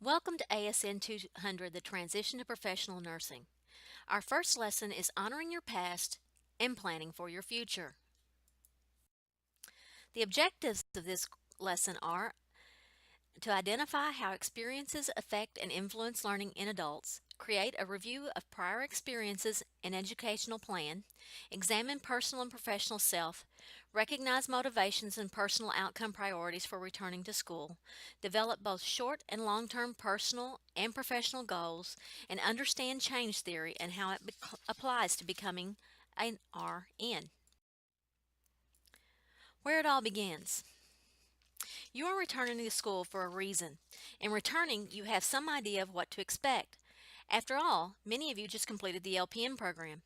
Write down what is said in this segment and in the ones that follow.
Welcome to ASN 200, the Transition to Professional Nursing. Our first lesson is honoring your past and planning for your future. The objectives of this lesson are to identify how experiences affect and influence learning in adults, create a review of prior experiences and educational plan, examine personal and professional self, recognize motivations and personal outcome priorities for returning to school, develop both short and long-term personal and professional goals, and understand change theory and how it applies to becoming an RN. Where it all begins. You are returning to school for a reason. In returning, you have some idea of what to expect. After all, many of you just completed the LPN program.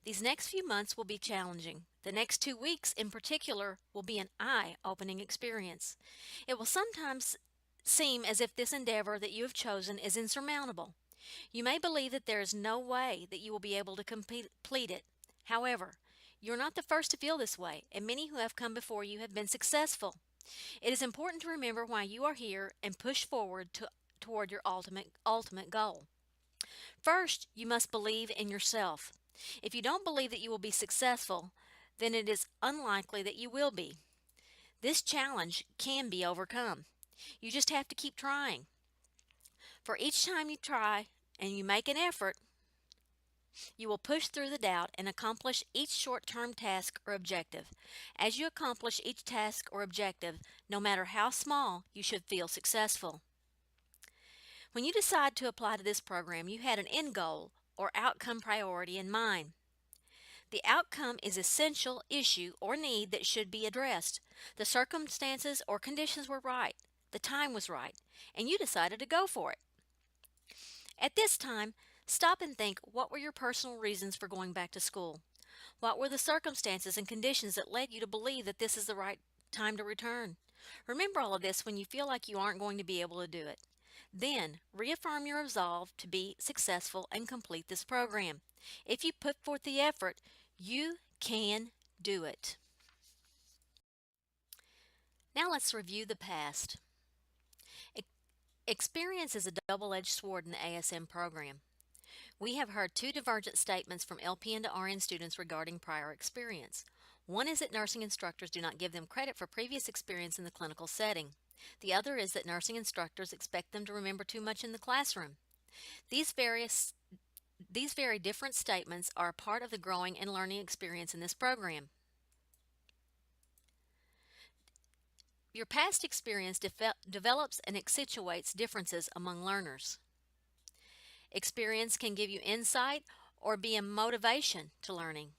These next few months will be challenging. The next 2 weeks in particular will be an eye-opening experience. It will sometimes seem as if this endeavor that you have chosen is insurmountable. You may believe that there is no way that you will be able to complete it. However, you're not the first to feel this way, and many who have come before you have been successful. It is important to remember why you are here and push forward toward your ultimate goal. First, you must believe in yourself. If you don't believe that you will be successful, then it is unlikely that you will be. This challenge can be overcome. You just have to keep trying. For each time you try and you make an effort, you will push through the doubt and accomplish each short-term task or objective. As you accomplish each task or objective, no matter how small, you should feel successful. When you decide to apply to this program, you had an end goal or outcome priority in mind. The outcome is an essential issue or need that should be addressed. The circumstances or conditions were right. The time was right, and you decided to go for it. At this time, stop and think, what were your personal reasons for going back to school? What were the circumstances and conditions that led you to believe that this is the right time to return? Remember all of this when you feel like you aren't going to be able to do it. Then, reaffirm your resolve to be successful and complete this program. If you put forth the effort, you can do it. Now let's review the past. Experience is a double-edged sword in the ASM program. We have heard two divergent statements from LPN to RN students regarding prior experience. One is that nursing instructors do not give them credit for previous experience in the clinical setting. The other is that nursing instructors expect them to remember too much in the classroom. These very different statements are a part of the growing and learning experience in this program. Your past experience develops and accentuates differences among learners. Experience can give you insight or be a motivation to learning,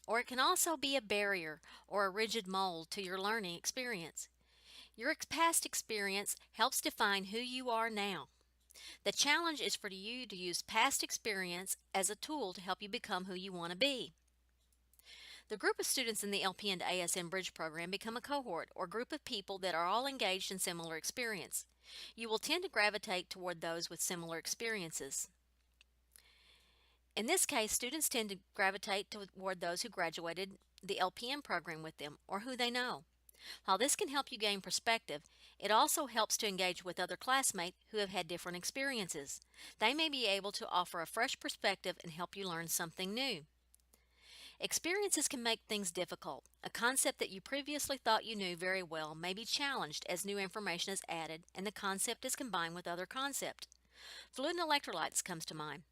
or it can also be a barrier or a rigid mold to your learning experience. Your past experience helps define who you are now. The challenge is for you to use past experience as a tool to help you become who you want to be. The group of students in the LPN to ASM Bridge program become a cohort or group of people that are all engaged in similar experience. You will tend to gravitate toward those with similar experiences. In this case, students tend to gravitate toward those who graduated the LPN program with them or who they know. While this can help you gain perspective, it also helps to engage with other classmates who have had different experiences. They may be able to offer a fresh perspective and help you learn something new. Experiences can make things difficult. A concept that you previously thought you knew very well may be challenged as new information is added and the concept is combined with other concepts. Fluid and electrolytes comes to mind.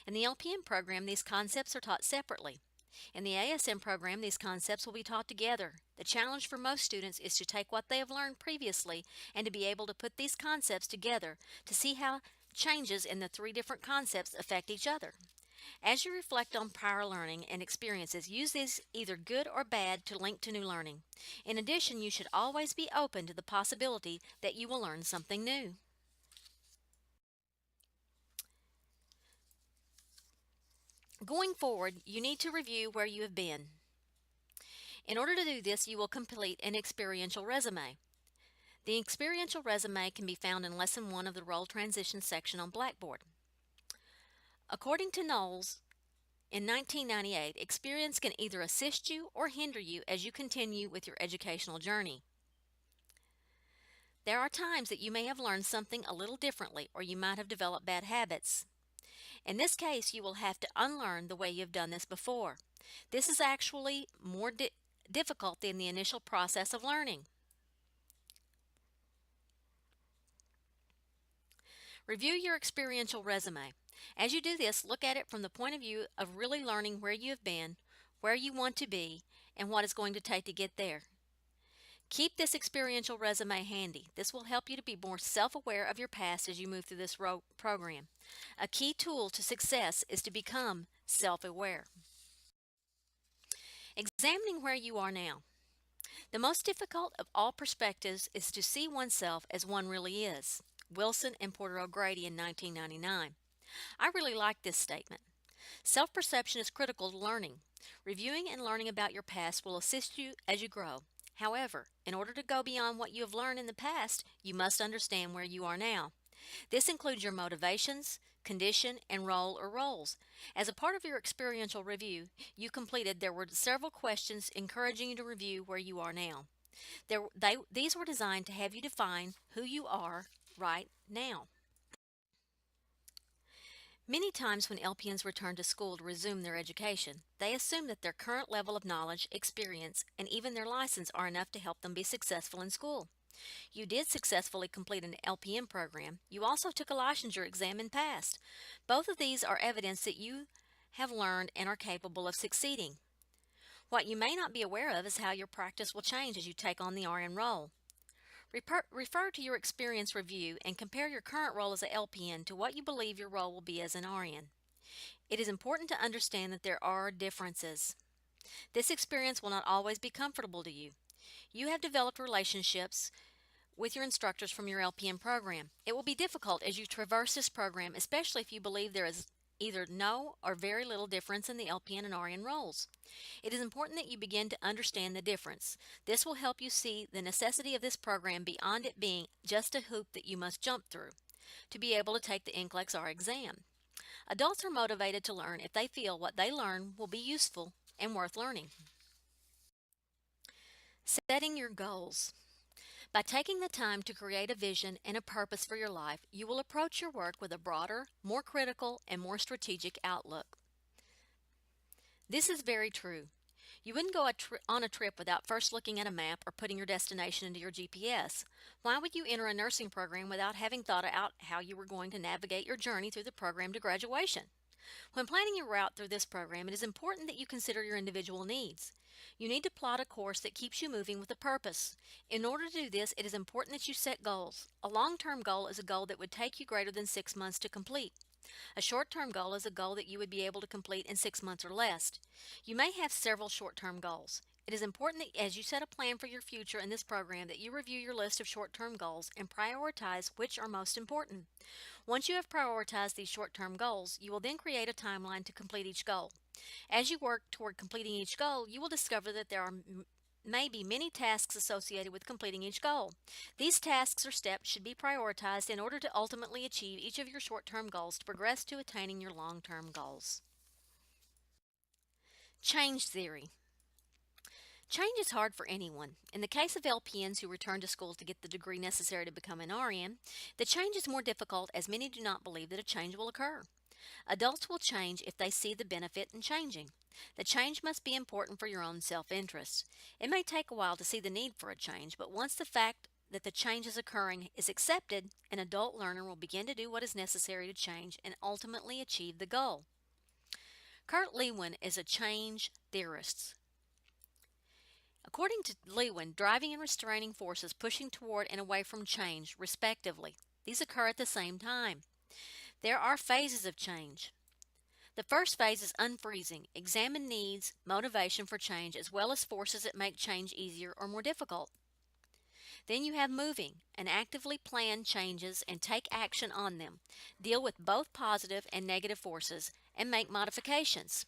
In the LPN program, these concepts are taught separately. In the ASM program, these concepts will be taught together. The challenge for most students is to take what they have learned previously and to be able to put these concepts together to see how changes in the three different concepts affect each other. As you reflect on prior learning and experiences, use these either good or bad to link to new learning. In addition, you should always be open to the possibility that you will learn something new. Going forward, you need to review where you have been. In order to do this, you will complete an experiential resume. The experiential resume can be found in Lesson 1 of the Role Transition section on Blackboard. According to Knowles, in 1998, experience can either assist you or hinder you as you continue with your educational journey. There are times that you may have learned something a little differently or you might have developed bad habits. In this case, you will have to unlearn the way you have done this before. This is actually more difficult than the initial process of learning. Review your experiential resume. As you do this, look at it from the point of view of really learning where you have been, where you want to be, and what it's going to take to get there. Keep this experiential resume handy. This will help you to be more self-aware of your past as you move through this program. A key tool to success is to become self-aware. Examining where you are now. The most difficult of all perspectives is to see oneself as one really is. Wilson and Porter O'Grady in 1999. I really like this statement. Self-perception is critical to learning. Reviewing and learning about your past will assist you as you grow. However, in order to go beyond what you have learned in the past, you must understand where you are now. This includes your motivations, condition, and role or roles. As a part of your experiential review you completed, there were several questions encouraging you to review where you are now. These were designed to have you define who you are right now. Many times when LPNs return to school to resume their education, they assume that their current level of knowledge, experience, and even their license are enough to help them be successful in school. You did successfully complete an LPN program. You also took a licensure exam and passed. Both of these are evidence that you have learned and are capable of succeeding. What you may not be aware of is how your practice will change as you take on the RN role. Refer to your experience review and compare your current role as an LPN to what you believe your role will be as an RN. It is important to understand that there are differences. This experience will not always be comfortable to you. You have developed relationships with your instructors from your LPN program. It will be difficult as you traverse this program, especially if you believe there is either no or very little difference in the LPN and RN roles. It is important that you begin to understand the difference. This will help you see the necessity of this program beyond it being just a hoop that you must jump through to be able to take the NCLEX-R exam. Adults are motivated to learn if they feel what they learn will be useful and worth learning. Setting your goals. By taking the time to create a vision and a purpose for your life, you will approach your work with a broader, more critical, and more strategic outlook. This is very true. You wouldn't go on a trip without first looking at a map or putting your destination into your GPS. Why would you enter a nursing program without having thought out how you were going to navigate your journey through the program to graduation? When planning your route through this program, it is important that you consider your individual needs. You need to plot a course that keeps you moving with a purpose. In order to do this, it is important that you set goals. A long-term goal is a goal that would take you greater than 6 months to complete. A short-term goal is a goal that you would be able to complete in 6 months or less. You may have several short-term goals. It is important that as you set a plan for your future in this program that you review your list of short-term goals and prioritize which are most important. Once you have prioritized these short-term goals, you will then create a timeline to complete each goal. As you work toward completing each goal, you will discover that there are may be many tasks associated with completing each goal. These tasks or steps should be prioritized in order to ultimately achieve each of your short-term goals to progress to attaining your long-term goals. Change theory. Change is hard for anyone. In the case of LPNs who return to school to get the degree necessary to become an RN, the change is more difficult as many do not believe that a change will occur. Adults will change if they see the benefit in changing. The change must be important for your own self-interest. It may take a while to see the need for a change, but once the fact that the change is occurring is accepted, an adult learner will begin to do what is necessary to change and ultimately achieve the goal. Kurt Lewin is a change theorist. According to Lewin, driving and restraining forces pushing toward and away from change, respectively, these occur at the same time. There are phases of change. The first phase is unfreezing. Examine needs, motivation for change, as well as forces that make change easier or more difficult. Then you have moving, and actively plan changes and take action on them. Deal with both positive and negative forces and make modifications.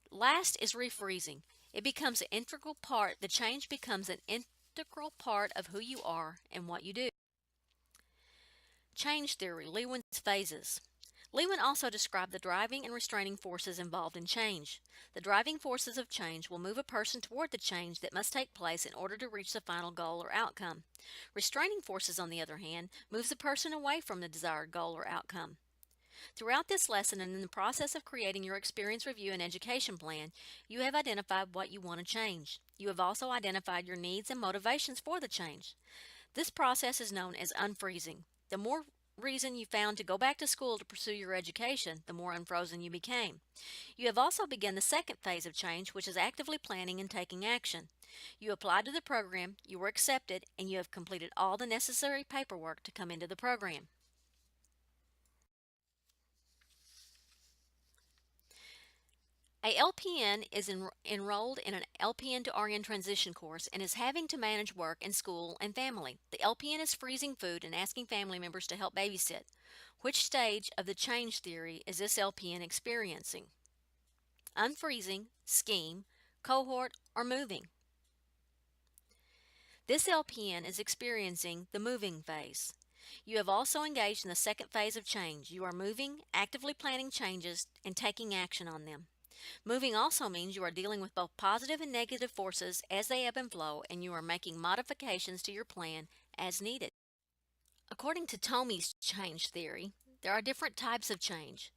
Last is refreezing. It becomes an integral part. The change becomes an integral part of who you are and what you do. Change theory, Lewin's phases. Lewin also described the driving and restraining forces involved in change. The driving forces of change will move a person toward the change that must take place in order to reach the final goal or outcome. Restraining forces, on the other hand, moves a person away from the desired goal or outcome. Throughout this lesson and in the process of creating your experience review and education plan, you have identified what you want to change. You have also identified your needs and motivations for the change. This process is known as unfreezing. The more reason you found to go back to school to pursue your education, the more unfrozen you became. You have also begun the second phase of change, which is actively planning and taking action. You applied to the program, you were accepted, and you have completed all the necessary paperwork to come into the program. A LPN is enrolled in an LPN to RN transition course and is having to manage work and school and family. The LPN is freezing food and asking family members to help babysit. Which stage of the change theory is this LPN experiencing? Unfreezing, scheme, cohort, or moving? This LPN is experiencing the moving phase. You have also engaged in the second phase of change. You are moving, actively planning changes, and taking action on them. Moving also means you are dealing with both positive and negative forces as they ebb and flow, and you are making modifications to your plan as needed. According to Tomey's change theory, there are different types of change.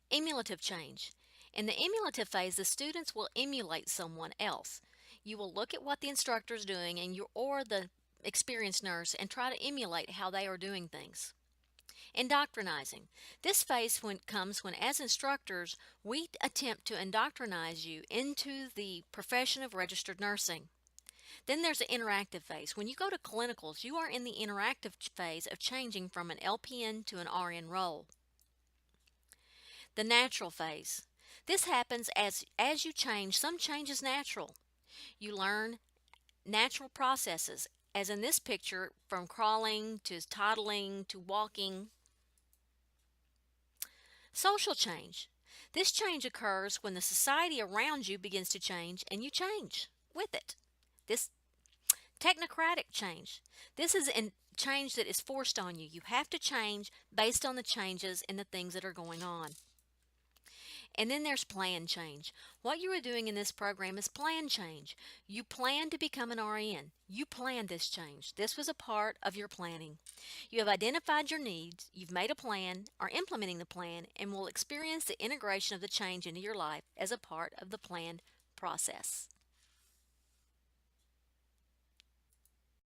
Emulative change. In the emulative phase, the students will emulate someone else. You will look at what the instructor is doing and you or the experienced nurse and try to emulate how they are doing things. Indoctrinizing. This phase comes when, as instructors, we attempt to indoctrinize you into the profession of registered nursing. Then there's the interactive phase. When you go to clinicals, you are in the interactive phase of changing from an LPN to an RN role. The natural phase. This happens as you change. Some change is natural. You learn natural processes, as in this picture, from crawling to toddling to walking. Social change. This change occurs when the society around you begins to change and you change with it. This technocratic change. This is a change that is forced on you. You have to change based on the changes and the things that are going on. And then there's plan change. What you are doing in this program is plan change. You plan to become an RN. You planned this change. This was a part of your planning. You have identified your needs, you've made a plan, are implementing the plan, and will experience the integration of the change into your life as a part of the planned process.